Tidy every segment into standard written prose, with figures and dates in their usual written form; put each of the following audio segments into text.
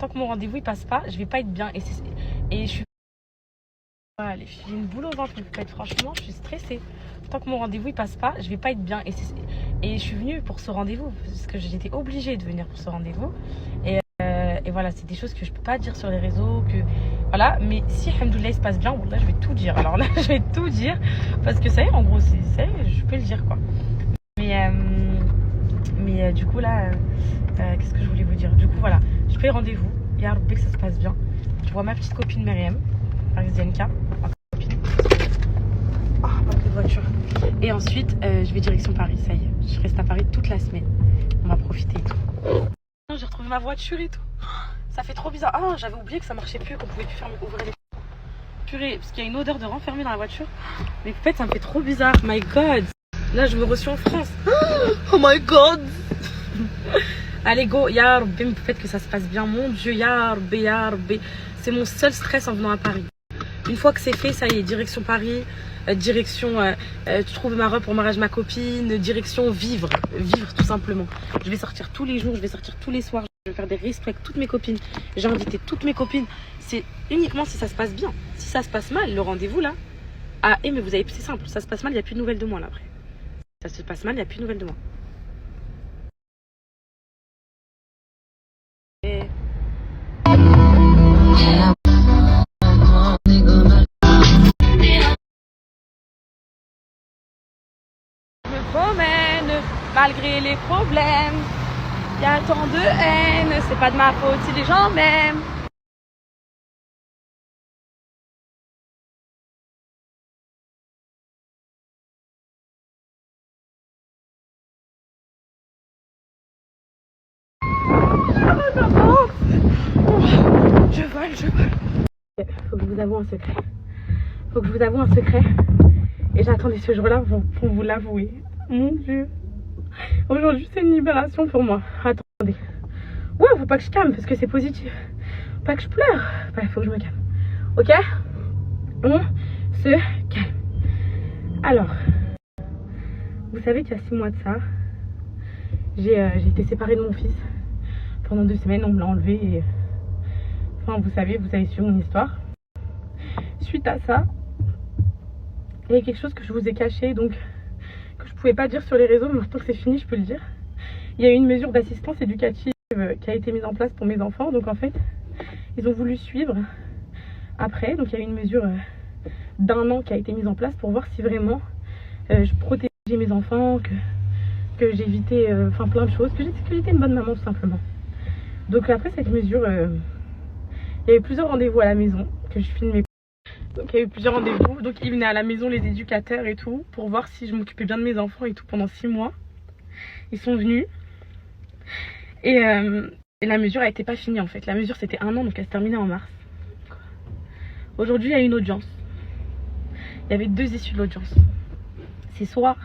Tant que mon rendez-vous il passe pas, je vais pas être bien. Et je suis... Voilà, les filles, j'ai une boule au ventre, mais peut-être franchement, je suis stressée. Tant que mon rendez-vous il passe pas, je vais pas être bien. Et je suis venue pour ce rendez-vous, parce que j'étais obligée de venir pour ce rendez-vous. Et voilà, c'est des choses que je peux pas dire sur les réseaux, que voilà. Mais si alhamdoulilah il se passe bien, bon, là je vais tout dire. Alors là, je vais tout dire parce que ça y est, en gros, ça y est, je peux le dire quoi. Mais du coup là, qu'est-ce que je voulais vous dire? Du coup voilà, je fais rendez-vous. Il y a que ça se passe bien. Je vois ma petite copine Myriam, Zienka, ma copine. Oh, pas de voiture. Et ensuite, je vais direction Paris. Ça y est, je reste à Paris toute la semaine. On va profiter et tout. J'ai retrouvé ma voiture et tout. Ça fait trop bizarre. Ah, j'avais oublié que ça marchait plus, qu'on pouvait plus ouvrir les purées, parce qu'il y a une odeur de renfermé dans la voiture. Mais en fait, ça me fait trop bizarre. My God. Là, je me reçois en France. Oh my God. Allez, go. Ya Rabbi, faites que ça se passe bien. Mon Dieu, Ya Rabbi, Ya Rabbi. C'est mon seul stress en venant à Paris. Une fois que c'est fait, ça y est, direction Paris. Direction tu trouves ma robe pour mariage ma copine, direction vivre tout simplement. Je vais sortir tous les jours, je vais sortir tous les soirs, je vais faire des restos avec toutes mes copines. J'ai invité toutes mes copines. C'est uniquement si ça se passe bien. Si ça se passe mal, le rendez-vous là, ah mais vous avez, c'est simple, ça se passe mal, il n'y a plus de nouvelles de moi là après. Ça se passe mal, il n'y a plus de nouvelles de moi. Promène, malgré les problèmes, il y a tant de haine, c'est pas de ma faute si les gens m'aiment. Je vole. Faut que je vous avoue un secret. Et j'attendais ce jour-là pour vous l'avouer. Mon Dieu. Aujourd'hui, c'est une libération pour moi. Attendez. Ouais, faut pas que je calme parce que c'est positif. Pas que je pleure. Ouais, faut que je me calme. Ok? On se calme. Alors, vous savez qu'il y a 6 mois de ça, j'ai été séparée de mon fils. Pendant 2 semaines, on me l'a enlevé. Et... Enfin, vous avez su mon histoire. Suite à ça, il y a quelque chose que je vous ai caché, donc que je pouvais pas dire sur les réseaux, mais maintenant que c'est fini, je peux le dire. Il y a eu une mesure d'assistance éducative qui a été mise en place pour mes enfants. Donc en fait, ils ont voulu suivre après. Donc il y a eu une mesure d'1 an qui a été mise en place pour voir si vraiment je protégeais mes enfants, que j'évitais enfin plein de choses, que j'étais une bonne maman tout simplement. Donc après cette mesure, il y avait plusieurs rendez-vous à la maison que je filmais. Donc il y a eu plusieurs rendez-vous. Donc ils venaient à la maison, les éducateurs et tout, pour voir si je m'occupais bien de mes enfants et tout pendant 6 mois. Ils sont venus. Et la mesure a été pas finie en fait. La mesure c'était 1 an, donc elle se terminait en mars. Aujourd'hui il y a une audience. Il y avait 2 issues de l'audience. C'est soit,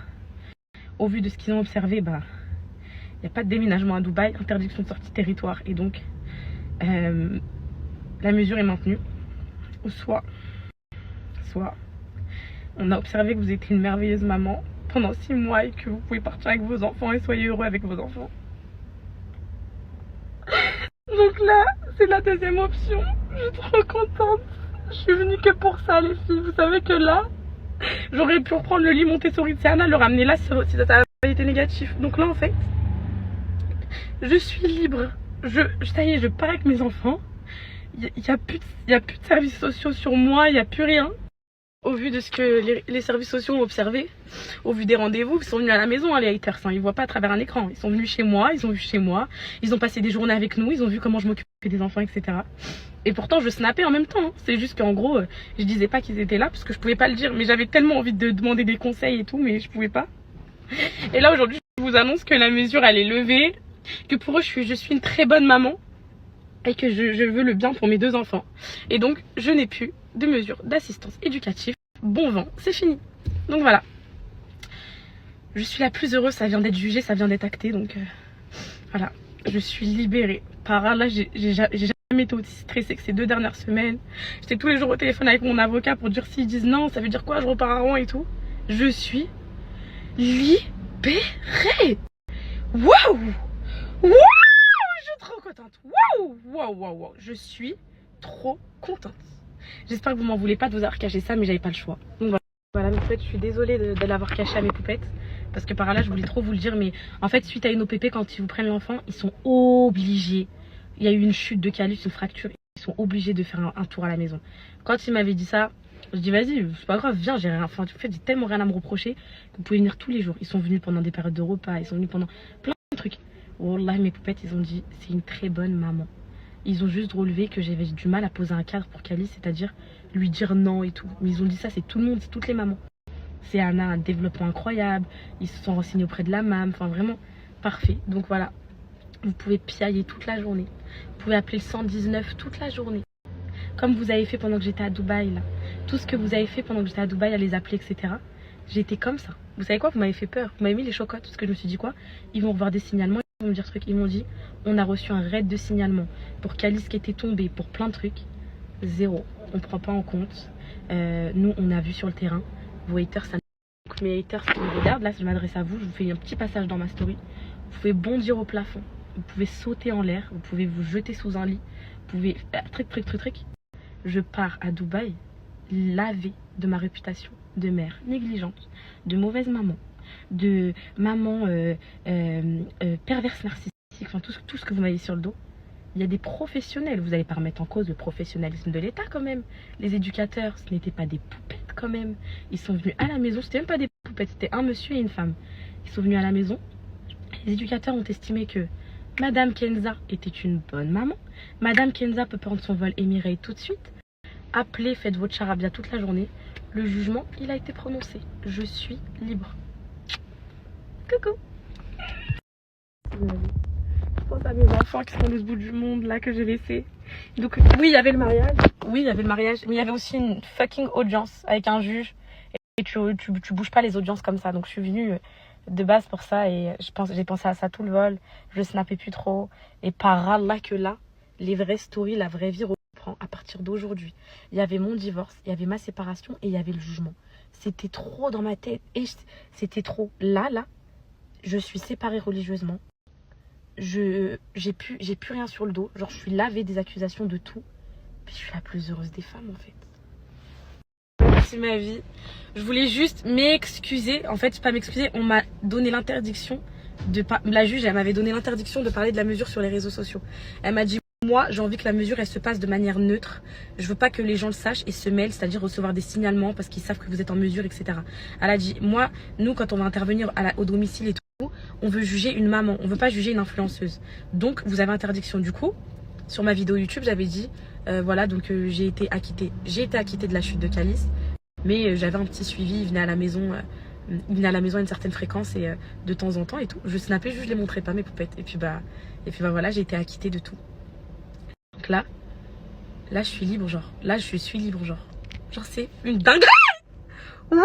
au vu de ce qu'ils ont observé, bah il n'y a pas de déménagement à Dubaï, interdiction de sortie de territoire, et donc la mesure est maintenue. Ou soit on a observé que vous étiez une merveilleuse maman pendant 6 mois et que vous pouvez partir avec vos enfants et soyez heureux avec vos enfants. Donc là, c'est la 2e option. Je suis trop contente. Je suis venue que pour ça, les filles. Vous savez que là, j'aurais pu reprendre le lit Montessori de Siana, le ramener là si ça avait été négatif. Donc là, en fait, je suis libre. Ça y est, je pars avec mes enfants. Il n'y a plus de services sociaux sur moi, il n'y a plus rien. Au vu de ce que les services sociaux ont observé, au vu des rendez-vous, ils sont venus à la maison, les haters, hein, ils ne voient pas à travers un écran. Ils sont venus chez moi, ils ont vu chez moi, ils ont passé des journées avec nous, ils ont vu comment je m'occupais des enfants, etc. Et pourtant, je snappais en même temps. Hein. C'est juste qu'en gros, je disais pas qu'ils étaient là parce que je pouvais pas le dire. Mais j'avais tellement envie de demander des conseils et tout, mais je pouvais pas. Et là, aujourd'hui, je vous annonce que la mesure, elle est levée, que pour eux, je suis une très bonne maman. Et que je veux le bien pour mes 2 enfants. Et donc, je n'ai plus de mesures d'assistance éducative. Bon vent, c'est fini. Donc voilà. Je suis la plus heureuse, ça vient d'être jugé, ça vient d'être acté. Donc voilà, je suis libérée. Par là, j'ai jamais été aussi stressée que ces 2 dernières semaines. J'étais tous les jours au téléphone avec mon avocat pour dire s'ils disent non, ça veut dire quoi, je repars à Rouen et tout. Je suis libérée. Waouh! Waouh! Je suis trop contente. contente. Waouh, waouh, waouh, waouh. Je suis trop contente. J'espère que vous m'en voulez pas de vous avoir caché ça, mais j'avais pas le choix. Donc voilà mes poupettes, je suis désolée de l'avoir caché à mes poupettes. Parce que par là, je voulais trop vous le dire, mais en fait, suite à une OPP, quand ils vous prennent l'enfant, ils sont obligés. Il y a eu une chute de calice, une fracture. Ils sont obligés de faire un tour à la maison. Quand il m'avait dit ça, je dis vas-y, c'est pas grave, viens, j'ai rien. Enfin, en fait, j'ai tellement rien à me reprocher que vous pouvez venir tous les jours. Ils sont venus pendant des périodes de repas, ils sont venus pendant plein de trucs. Wallah, mes poupettes, ils ont dit c'est une très bonne maman. Ils ont juste relevé que j'avais du mal à poser un cadre pour Calice, c'est-à-dire lui dire non et tout. Mais ils ont dit ça, c'est tout le monde, c'est toutes les mamans. C'est un développement incroyable, ils se sont renseignés auprès de la MAM, enfin vraiment parfait. Donc voilà, vous pouvez piailler toute la journée. Vous pouvez appeler le 119 toute la journée. Comme vous avez fait pendant que j'étais à Dubaï là. Tout ce que vous avez fait pendant que j'étais à Dubaï, à les appeler, etc. J'étais comme ça. Vous savez quoi, vous m'avez fait peur. Vous m'avez mis les chocottes parce que je me suis dit quoi, ils vont revoir des signalements, ils vont me dire ce truc. Ils m'ont dit, on a reçu un raid de signalement pour Calice qui était tombée, pour plein de trucs. Zéro. On ne prend pas en compte. Nous, on a vu sur le terrain. Vos haters, ça... Mes haters qui me regardent, là, je m'adresse à vous. Je vous fais un petit passage dans ma story. Vous pouvez bondir au plafond. Vous pouvez sauter en l'air. Vous pouvez vous jeter sous un lit. Vous pouvez... Truc. Je pars à Dubaï laver de ma réputation de mère négligente, de mauvaise maman, de maman perverse narcissique, enfin tout ce que vous m'avez sur le dos. Il y a des professionnels, vous n'allez pas remettre en cause le professionnalisme de l'État quand même. Les éducateurs, ce n'étaient pas des poupettes quand même. Ils sont venus à la maison, c'était même pas des poupettes, c'était un monsieur et une femme. Ils sont venus à la maison. Les éducateurs ont estimé que Madame Kenza était une bonne maman. Madame Kenza peut prendre son vol Emirates tout de suite. Appelez, faites votre charabia toute la journée. Le jugement, il a été prononcé. Je suis libre. Coucou. Je pense à mes enfants qui sont de ce bout du monde là que j'ai laissé. Donc oui, il y avait le mariage. Oui, il y avait le mariage. Mais il y avait aussi une fucking audience avec un juge. Et tu bouges pas les audiences comme ça. Donc je suis venue de base pour ça. Et j'ai pensé à ça tout le vol. Je snappais plus trop. Et par Allah que là, les vraies stories, la vraie vie reprend à partir d'aujourd'hui. Il y avait mon divorce, il y avait ma séparation et il y avait le jugement. C'était trop dans ma tête. Et c'était trop. Là, je suis séparée religieusement. J'ai plus rien sur le dos. Genre, je suis lavée des accusations de tout. Puis je suis la plus heureuse des femmes, en fait. Merci ma vie. Je voulais juste m'excuser. En fait, pas m'excuser. On m'a donné l'interdiction de... La juge, elle m'avait donné l'interdiction de parler de la mesure sur les réseaux sociaux. Elle m'a dit, moi, j'ai envie que la mesure, elle se passe de manière neutre. Je veux pas que les gens le sachent et se mêlent, c'est-à-dire recevoir des signalements parce qu'ils savent que vous êtes en mesure, etc. Elle a dit, moi, nous, quand on va intervenir au domicile et tout, on veut juger une maman, on veut pas juger une influenceuse. Donc, vous avez interdiction. Du coup, sur ma vidéo YouTube, j'avais dit, voilà, donc j'ai été acquittée. J'ai été acquittée de la chute de Calice, mais j'avais un petit suivi, il venait à la maison à une certaine fréquence et de temps en temps et tout. Je snappais, je les montrais pas mes poupettes. Et puis bah voilà, j'ai été acquittée de tout. Donc là, je suis libre, genre. Là, je suis libre, genre. Genre, c'est une dinguerie. Waouh.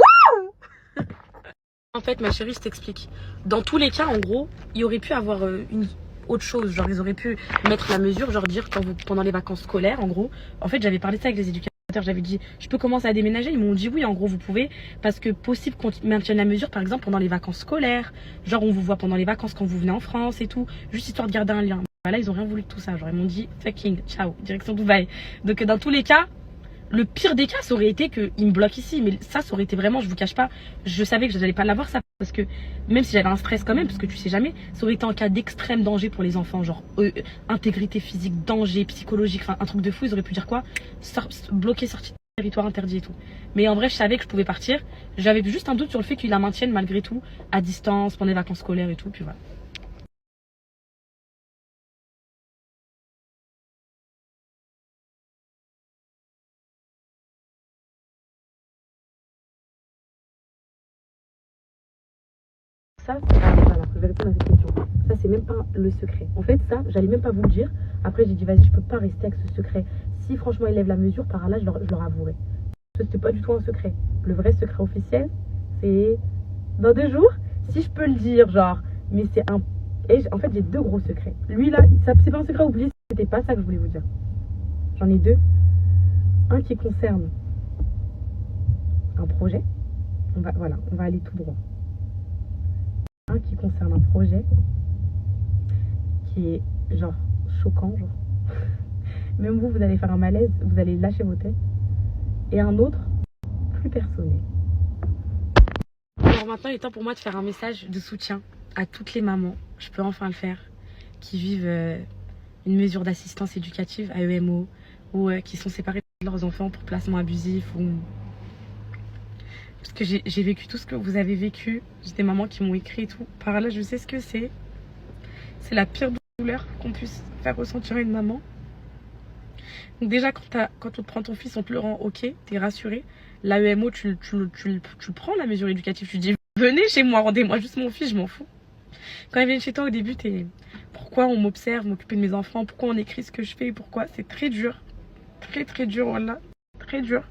En fait, ma chérie, je t'explique. Dans tous les cas, en gros, il y aurait pu avoir une autre chose. Genre, ils auraient pu mettre la mesure, genre dire pendant les vacances scolaires, en gros. En fait, j'avais parlé de ça avec les éducateurs. J'avais dit, je peux commencer à déménager. Ils m'ont dit oui, en gros, vous pouvez. Parce que possible qu'on maintienne la mesure, par exemple, pendant les vacances scolaires. Genre, on vous voit pendant les vacances quand vous venez en France et tout. Juste histoire de garder un lien. Là, ils ont rien voulu de tout ça. Genre, ils m'ont dit, fucking, ciao, direction Dubaï. Donc, dans tous les cas, le pire des cas, ça aurait été qu'ils me bloquent ici. Mais ça aurait été vraiment, je vous cache pas, je savais que je n'allais pas l'avoir ça. Parce que même si j'avais un stress quand même, parce que tu sais jamais, ça aurait été en cas d'extrême danger pour les enfants. Genre, intégrité physique, danger psychologique, enfin, un truc de fou. Ils auraient pu dire quoi? Bloquer, sortie de territoire interdit et tout. Mais en vrai, je savais que je pouvais partir. J'avais juste un doute sur le fait qu'ils la maintiennent malgré tout, à distance, pendant les vacances scolaires et tout. Puis voilà. Ça, voilà, je vais répondre à cette question. Ça, c'est même pas le secret. En fait, ça, j'allais même pas vous le dire. Après, j'ai dit, vas-y, je peux pas rester avec ce secret. Si franchement, ils lèvent la mesure, par là, je leur avouerai. C'était pas du tout un secret. Le vrai secret officiel, c'est dans 2 jours. Si je peux le dire, genre, mais c'est un... Et en fait, j'ai 2 gros secrets. Lui, là, c'est pas un secret oublié, c'était pas ça que je voulais vous dire. J'en ai 2. Un qui concerne un projet. On va aller tout droit. Un qui concerne un projet qui est genre choquant, genre. Même vous allez faire un malaise, vous allez lâcher vos têtes. Et un autre, plus personnel. Alors maintenant, il est temps pour moi de faire un message de soutien à toutes les mamans, je peux enfin le faire, qui vivent une mesure d'assistance éducative, AEMO, ou qui sont séparées de leurs enfants pour placement abusif. Parce que j'ai vécu tout ce que vous avez vécu. J'ai des mamans qui m'ont écrit et tout. Par là, je sais ce que c'est. C'est la pire douleur qu'on puisse faire ressentir à une maman. Donc déjà, quand on te prend ton fils en pleurant, ok, t'es rassuré. L'AEMO, tu prends la mesure éducative. Tu dis, venez chez moi, rendez-moi juste mon fils, je m'en fous. Quand ils viennent chez toi au début, t'es... Pourquoi on m'observe, m'occuper de mes enfants? Pourquoi on écrit ce que je fais? Pourquoi? C'est très dur. Très très dur, voilà. Très dur.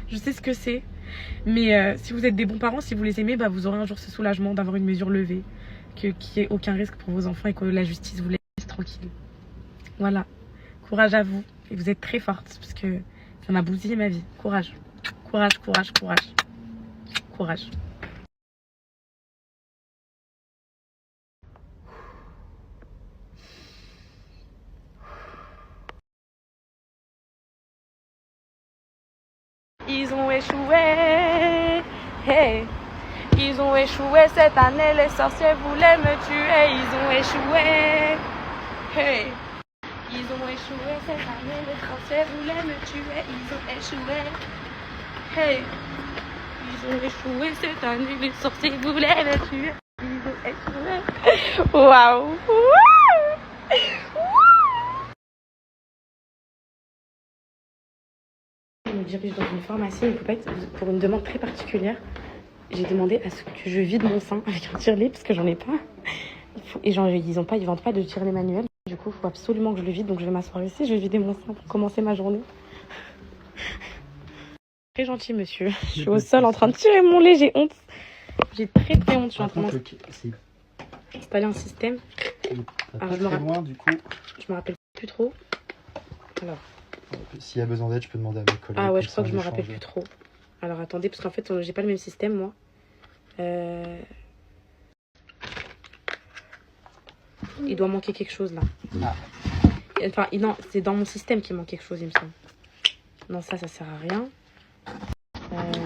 Je sais ce que c'est. Mais si vous êtes des bons parents, si vous les aimez, bah, vous aurez un jour ce soulagement d'avoir une mesure levée. Qu'il n'y ait aucun risque pour vos enfants et que la justice vous laisse tranquille. Voilà. Courage à vous. Et vous êtes très forte parce que ça m'a bousillé ma vie. Courage. Courage, courage, courage. Courage. Ils ont échoué. Hey. Ils ont échoué cette année. Les sorciers voulaient me tuer. Ils ont échoué. Hey. Ils ont échoué cette année. Les sorciers voulaient me tuer. Ils ont échoué. Hey. Ils ont échoué cette année. Les sorciers voulaient me tuer. Ils ont échoué. Waouh. Je me dirige dans une pharmacie, une poupette, pour une demande très particulière. J'ai demandé à ce que je vide mon sein avec un tire-lait parce que j'en ai pas. Et genre, ils vendent pas de tire-lait manuel. Du coup, il faut absolument que je le vide. Donc je vais m'asseoir ici, je vais vider mon sein pour commencer ma journée. Très gentil, monsieur. Je suis au sol en train de tirer mon lait, j'ai honte. J'ai très très honte. Je suis en train d'installer un système. Alors, je me rappelle plus trop. Alors. S'il y a besoin d'aide, je peux demander à mes collègues. Ah ouais, je crois que je me rappelle plus trop. Alors attendez, parce qu'en fait, j'ai pas le même système, moi. Il doit manquer quelque chose, là. Ah. Enfin, non, c'est dans mon système qu'il manque quelque chose, il me semble. Non, ça sert à rien.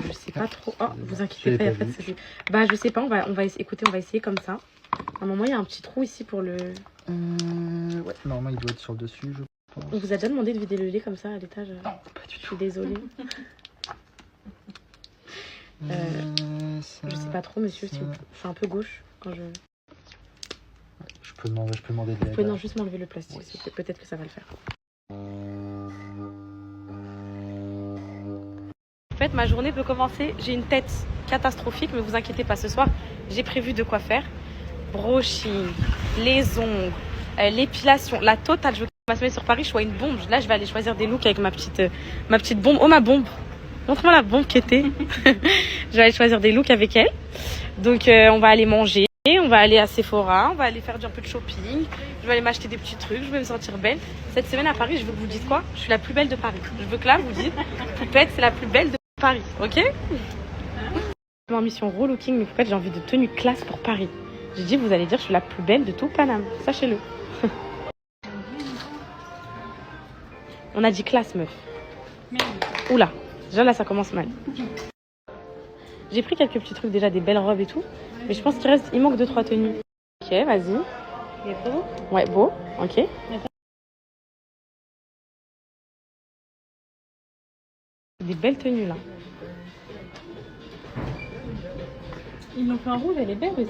Je sais pas trop. Oh, vous inquiétez pas, il y a pas de souci. Bah, je sais pas, on va essayer comme ça. À un moment, il y a un petit trou ici pour le... Ouais, normalement, il doit être sur le dessus, je pense. On vous a déjà demandé de vider le lait comme ça à l'étage? Non, pas du tout. Je suis désolée. Je sais pas trop, monsieur, si je suis un peu gauche quand je... Je peux demander de l'aide. Vous pouvez non, juste m'enlever le plastique, oui. Peut-être que ça va le faire. En fait, ma journée peut commencer. J'ai une tête catastrophique, mais vous inquiétez pas, ce soir, j'ai prévu de quoi faire. Brushing, les ongles, l'épilation, la totale. Je veux que ma semaine sur Paris, je sois une bombe. Là, je vais aller choisir des looks avec ma petite bombe. Oh, ma bombe! Montre-moi la bombe qui était. Je vais aller choisir des looks avec elle. Donc, on va aller manger. On va aller à Sephora. On va aller faire un peu de shopping. Je vais aller m'acheter des petits trucs. Je vais me sentir belle. Cette semaine à Paris, je veux que vous dites quoi? Je suis la plus belle de Paris. Je veux que là, vous dites Poupette, c'est la plus belle de Paris. Ok? Je suis en mission relooking, mais Poupette, j'ai envie de tenue classe pour Paris. J'ai dit, vous allez dire, je suis la plus belle de tout Paname. Sachez-le. On a dit classe, meuf. Oula. Déjà là, ça commence mal. J'ai pris quelques petits trucs déjà, des belles robes et tout. Mais je pense il manque 2-3 tenues. Ok, vas-y. Il est beau? Ouais, beau. Ok. Des belles tenues là. Ils l'ont fait en rouge, elle est belle aussi.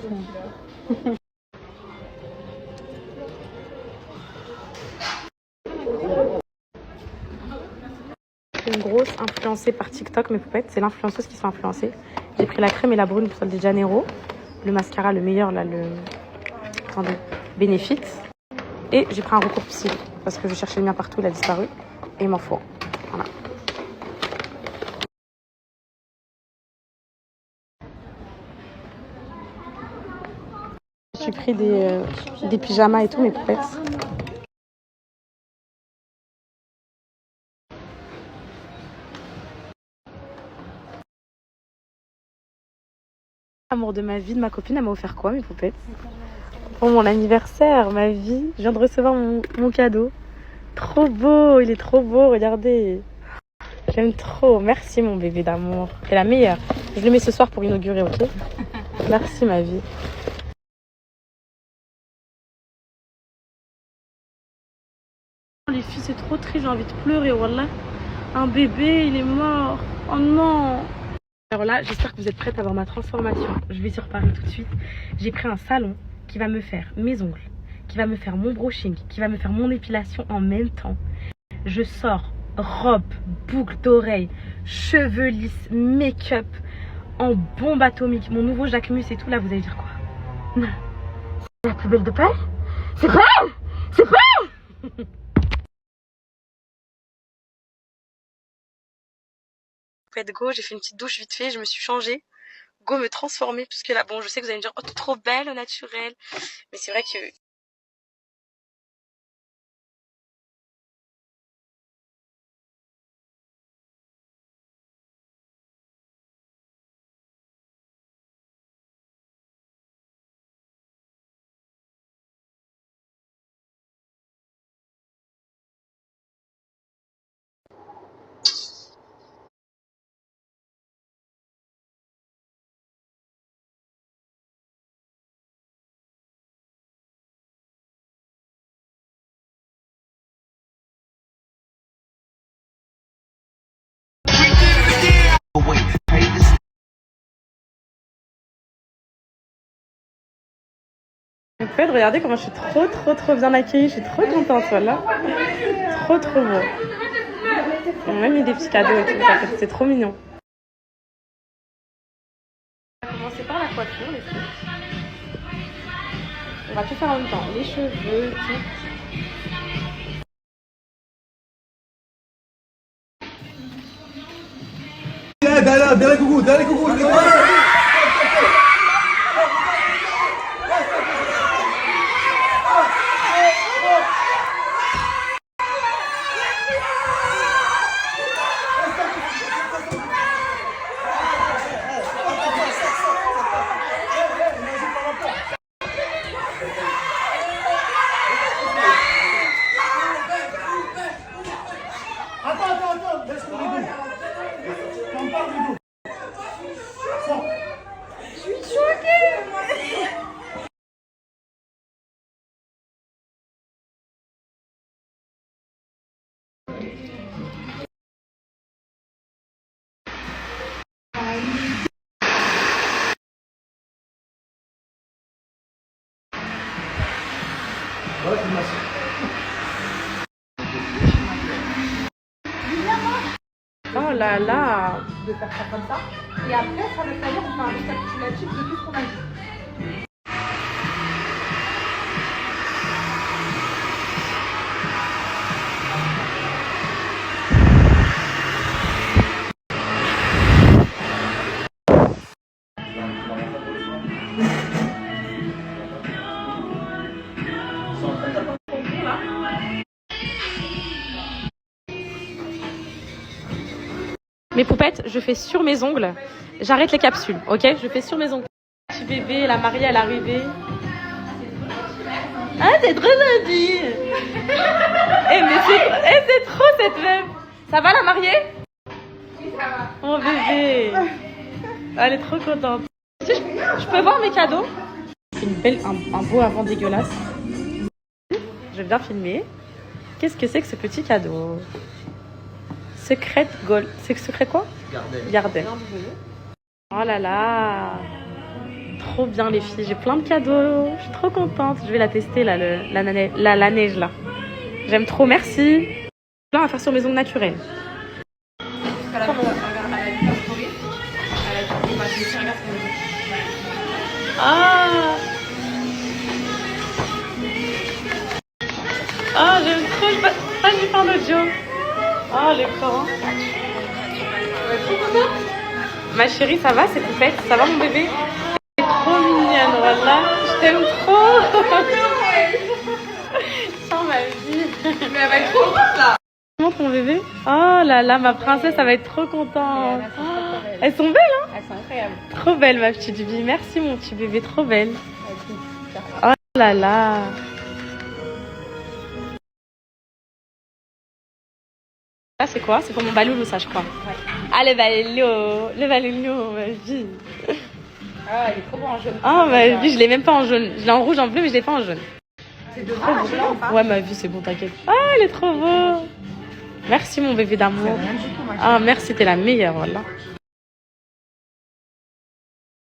Une grosse influencée par TikTok, mes poupettes. C'est l'influenceuse qui se fait influencer. J'ai pris la crème et la brune pour Sol de Janeiro. Le mascara, le meilleur, là, attendez, Benefit. Et j'ai pris un recours psy parce que je cherchais le mien partout, il a disparu. Et il m'en faut. Voilà. J'ai pris des pyjamas et tout, mes poupettes. Amour de ma vie, de ma copine, elle m'a offert quoi, mes poupettes? pour mon anniversaire, ma vie. Je viens de recevoir mon cadeau. Trop beau, il est trop beau, regardez. J'aime trop. Merci mon bébé d'amour. T'es la meilleure. Je le mets ce soir pour inaugurer, ok? Merci ma vie. Les filles, c'est trop triste, j'ai envie de pleurer, wallah. Un bébé, il est mort. Oh non. Alors là, j'espère que vous êtes prêtes à voir ma transformation. Je vais sur Paris tout de suite. J'ai pris un salon qui va me faire mes ongles, qui va me faire mon brushing, qui va me faire mon épilation en même temps. Je sors robe, boucle d'oreilles, cheveux lisses, make-up en bombe atomique. Mon nouveau Jacquemus et tout, là, vous allez dire quoi? Non. C'est la plus belle de Paris? C'est pas elle? C'est pas elle? Faites go, j'ai fait une petite douche vite fait, je me suis changée. Go me transformer, puisque là, bon, je sais que vous allez me dire, oh, t'es trop belle au naturel. Mais c'est vrai que... En fait, regardez comment je suis trop bien accueillie. Je suis trop contente, voilà. Trop beau. On m'a même mis des petits cadeaux et tout. C'est trop mignon. On va commencer par la coiffure, les filles. On va tout faire en même temps. Les cheveux, tout. Dale, Cucú, dale, Cucú. Oh là là. De faire ça comme ça. Et après, ça veut dire qu'on fait un récapitulatif de tout ce qu'on a dit. Mes poupettes, je fais sur mes ongles. J'arrête les capsules, ok? Je fais sur mes ongles. Petit bébé, la mariée à l'arrivée. Ah, c'est trop gentil. C'est trop cette meuf. Ça va la mariée? Oui, ça va. Mon bébé. Elle est trop contente. Je peux voir mes cadeaux? C'est un beau avant dégueulasse. Je vais bien filmer. Qu'est-ce que c'est que ce petit cadeau? Secret Gold. C'est secret quoi? Gardel. Oh là là. Trop bien les filles. J'ai plein de cadeaux. Je suis trop contente. Je vais la tester là, la neige là. J'aime trop. Merci. Là, on va faire sur mes ongles naturelles. Ah. Ah, j'aime trop. Je vais faire l'audio. Oh, l'écran. Ma chérie, ça va, c'est poupette? Ça va, mon bébé? C'est trop mignonne, voilà. Je t'aime trop. Sans ma vie. Mais elle va être trop contente là. Montre mon bébé. Oh là là, ma princesse, elle va être trop contente. Elles sont belles, hein? Elles sont incroyables. Trop belles, ma petite vie. Merci, mon petit bébé, trop belle. Oh. Oh là là. Là, c'est quoi? C'est pour mon baloulou, ça, je crois. Ouais. Ah, le baloulou, ma vie. Ah, il est trop beau en jaune. Ah, ma vie, je l'ai même pas en jaune. Je l'ai en rouge, en bleu, mais je l'ai pas en jaune. C'est devant, là, blanc, pas? Ouais, ma vie, c'est bon, t'inquiète. Ah, il est trop beau. Merci, mon bébé d'amour. Ah, merci, t'es la meilleure, voilà.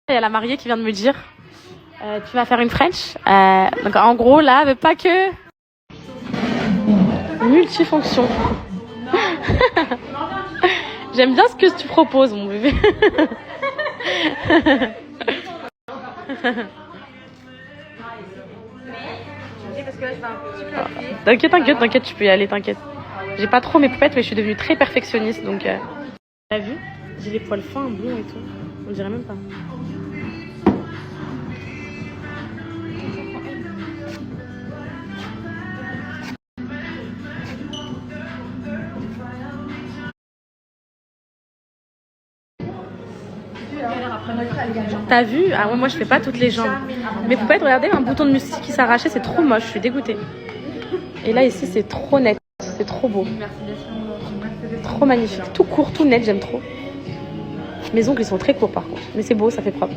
Il y a la mariée qui vient de me dire tu vas faire une French. Donc, en gros, là, mais pas que. Multifonction. J'aime bien ce que tu proposes, mon bébé. T'inquiète, tu peux y aller, t'inquiète. J'ai pas trop mes poupettes, mais je suis devenue très perfectionniste, donc... T'as vu? J'ai les poils fins, blonds et tout. On dirait même pas. T'as vu? Ah ouais, moi je fais pas toutes les jambes. Mes poupettes, regardez, un bouton de musique qui s'arrachait, c'est trop moche, je suis dégoûtée. Et là ici c'est trop net, c'est trop beau. Trop magnifique, tout court, tout net, j'aime trop. Mes ongles ils sont très courts par contre, mais c'est beau, ça fait propre.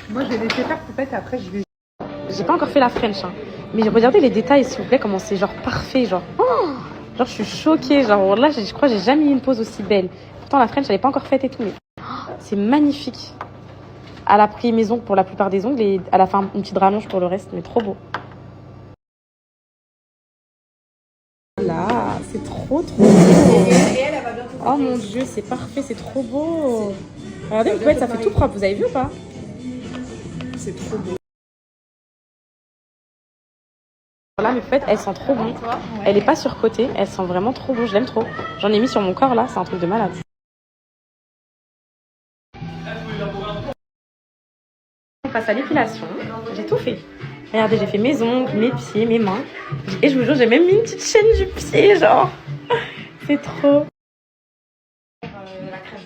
Moi, je vais laisser faire poupette et après, je vais... J'ai pas encore fait la French, hein. Mais regardez les détails s'il vous plaît, comment c'est genre parfait, genre. Oh, genre je suis choquée, genre là je crois que j'ai jamais eu une pose aussi belle. Pourtant la French elle est pas encore faite et tout, mais oh, c'est magnifique. Elle a pris mes ongles pour la plupart des ongles et elle a fait une petite rallonge pour le reste, mais trop beau. Là, c'est trop beau. Oh mon dieu, c'est parfait, c'est trop beau. Regardez, vous ça fait tout propre, vous avez vu ou pas? C'est trop beau. Là, mes poupettes, elles sentent trop bon. Elle est pas surcotée, elle sent vraiment trop bon, je l'aime trop. J'en ai mis sur mon corps là, c'est un truc de malade. On passe à l'épilation, j'ai tout fait. Regardez, j'ai fait mes ongles, mes pieds, mes mains. Et je vous jure, j'ai même mis une petite chaîne du pied, genre. C'est trop. La crème.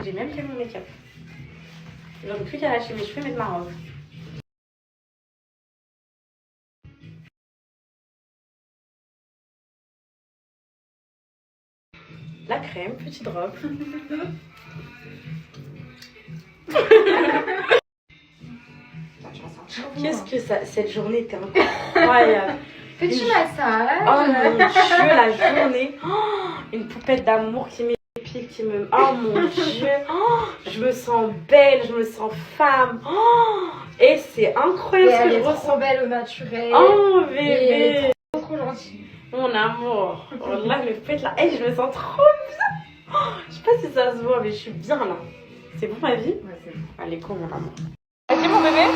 J'ai même fait mon make-up. J'aurais plus qu'à lâcher mes cheveux et mettre ma robe. La crème, petite robe. Qu'est-ce que ça... Cette journée était incroyable. Fais-tu massage? Oh mon dieu, la journée. Oh, une poupette d'amour qui m'épile, qui me... Oh mon dieu. Oh, je me sens belle, je me sens femme. Oh, et c'est incroyable ce que je ressens. Trop belle au naturel. Oh bébé. Trop gentille. Mon amour. Oh là, mes poupettes là. Hey, je me sens trop bien. Oh, je sais pas si ça se voit, mais je suis bien là. C'est bon ma vie? Ouais, c'est bon. Allez, go mon amour. Ok mon bébé?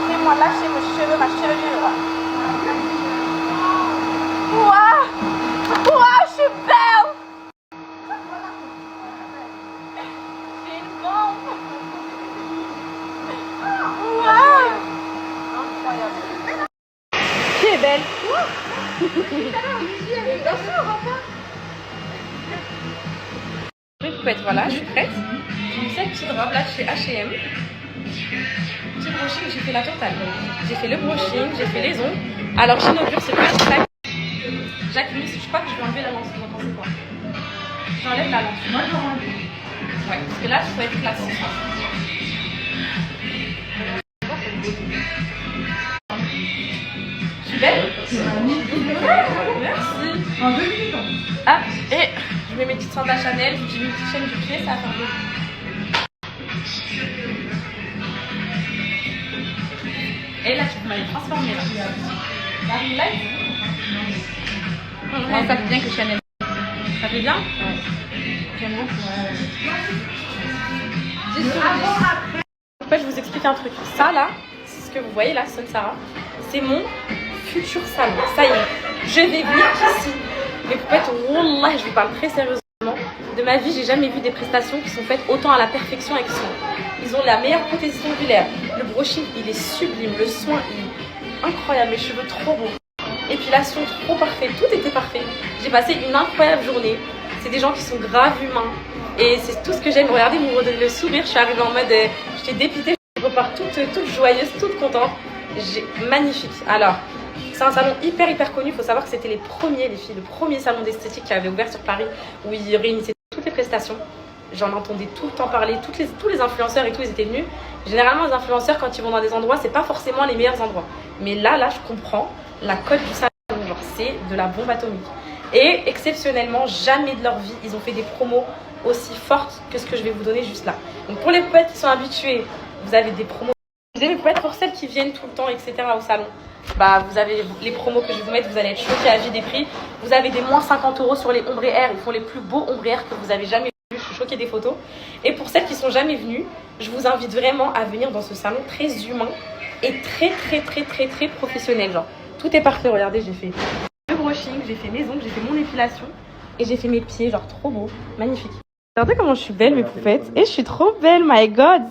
Fais-moi lâcher mes cheveux, ma chevelure. Waouh! Waouh, je suis belle! J'ai une bombe! Waouh! Incroyable! Tu es belle! Poupette, voilà, je suis prête. J'ai mis cette petite robe là de chez H&M. Petit brushing, j'ai fait la totale. J'ai fait le brushing, j'ai fait les ongles. Alors j'inaugure, c'est pas ça. Jacqueline, je crois que je vais enlever la lance. Vous en pensez quoi? J'enlève la lance. Moi je vais enlever. Ouais, parce que là je peux être classique. Je suis belle? Merci. En 2 minutes. Ah, et je mets mes petites sandales Chanel, j'ai mis une petite chaîne du pied, ça va faire beau. Et là, tu peux m'aller transformer là. La ring light. Ça fait bien que Chanel. Ça fait bien? Ouais. J'aime beaucoup. En fait, je vous explique un truc. Ça là, c'est ce que vous voyez là, Sun Sarah. C'est mon futur salon. Ça y est, je vais venir ici. Mes poupettes, wallah, je vous parle très sérieusement. De ma vie, j'ai jamais vu des prestations qui sont faites autant à la perfection avec soin. Ils ont la meilleure protection oculaire. Le brushing, il est sublime. Le soin, il est incroyable. Mes cheveux trop beaux. Épilation trop parfaite. Tout était parfait. J'ai passé une incroyable journée. C'est des gens qui sont grave humains. Et c'est tout ce que j'aime. Regardez, vous me redonnez le sourire. Je suis arrivée en mode, j'étais dépitée, je repars toute joyeuse, toute contente. Magnifique. Alors, c'est un salon hyper connu. Il faut savoir que c'était les filles, le premier salon d'esthétique qui avait ouvert sur Paris, où ils réunissaient toutes les prestations. J'en entendais tout le temps parler, tous les influenceurs et tout, ils étaient venus. Généralement, les influenceurs, quand ils vont dans des endroits, c'est pas forcément les meilleurs endroits. Mais là, je comprends la cote du salon. Genre, c'est de la bombe atomique. Et exceptionnellement, jamais de leur vie, ils ont fait des promos aussi fortes que ce que je vais vous donner juste là. Donc, pour les poupettes qui sont habituées, vous avez des promos. Vous avez peut-être pour celles qui viennent tout le temps, etc. au salon. Bah, vous avez les promos que je vais vous mettre, vous allez être choqués à vie des prix. Vous avez des moins 50 € sur les ombrés air. Ils font les plus beaux ombrés air que vous avez jamais vus. Je suis choquée des photos. Et pour celles qui sont jamais venues, je vous invite vraiment à venir dans ce salon très humain et très professionnel. Genre, tout est parfait. Regardez, j'ai fait le brushing, j'ai fait mes ongles, j'ai fait mon épilation et j'ai fait mes pieds. Genre, trop beau, magnifique. Regardez comment je suis belle, mes poupettes. Et je suis trop belle, my God.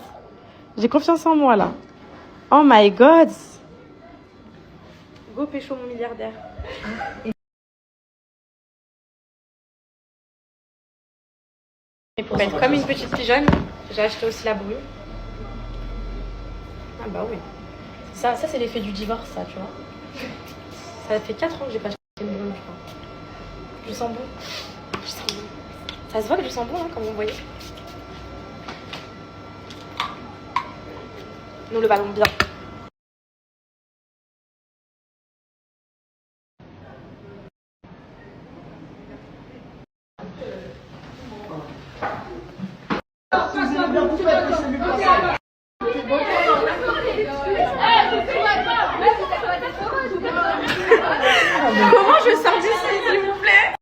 J'ai confiance en moi là. Oh my God. Go pécho mon milliardaire. Et pour être comme une petite pigeonne, j'ai acheté aussi la brune. Ah bah oui. Ça c'est l'effet du divorce, ça, tu vois. Ça fait 4 ans que j'ai pas acheté une brune, je crois. Je sens bon. Je sens bon. Ça se voit que je sens bon, hein, comme vous voyez. Nous le ballons bien. Comment je sors d'ici, s'il vous plaît?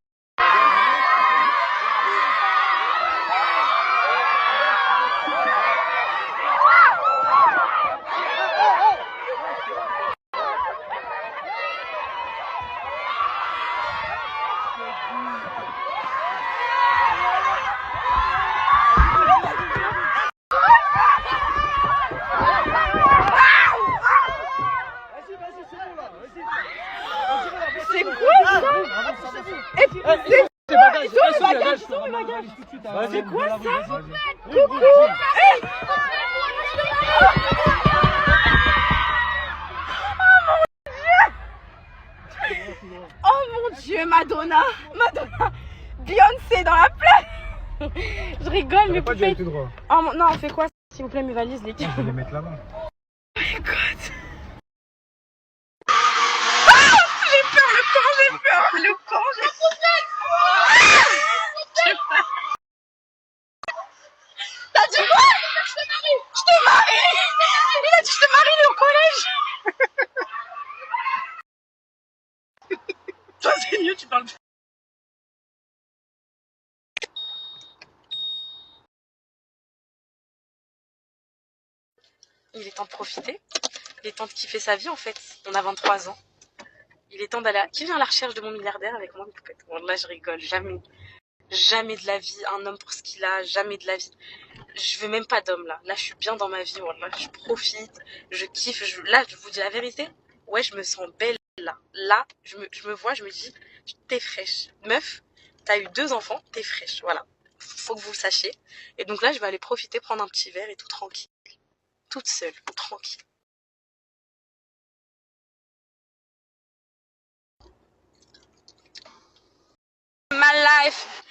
C'est quoi ça? C'est quoi ça? Coucou. Oh mon Dieu, Madonna. Beyoncé dans la plaie. Je rigole, mais poupées. Oh non, on fait quoi s'il vous plaît, mes valises, les gars? Je vais les mettre là-bas. Oh my God. J'ai peur, le corps, j'ai peur. T'as dit quoi? Je te marie. Il a dit je te marie, il est au collège. Toi c'est mieux, tu parles. Il est temps de profiter. Il est temps de kiffer sa vie en fait. On a 23 ans. Il est temps d'aller à... Qui vient à la recherche de mon milliardaire avec moi? Bon, là je rigole, jamais. Jamais de la vie, un homme pour ce qu'il a, jamais de la vie. Je veux même pas d'homme là. Là je suis bien dans ma vie, voilà. Je profite, je kiffe. Là je vous dis la vérité. Ouais, je me sens belle là. Là, je me vois, je me dis, t'es fraîche. Meuf, t'as eu 2 enfants, t'es fraîche, voilà. Faut que vous le sachiez. Et donc là je vais aller profiter, prendre un petit verre et tout tranquille. Toute seule, tranquille. My life.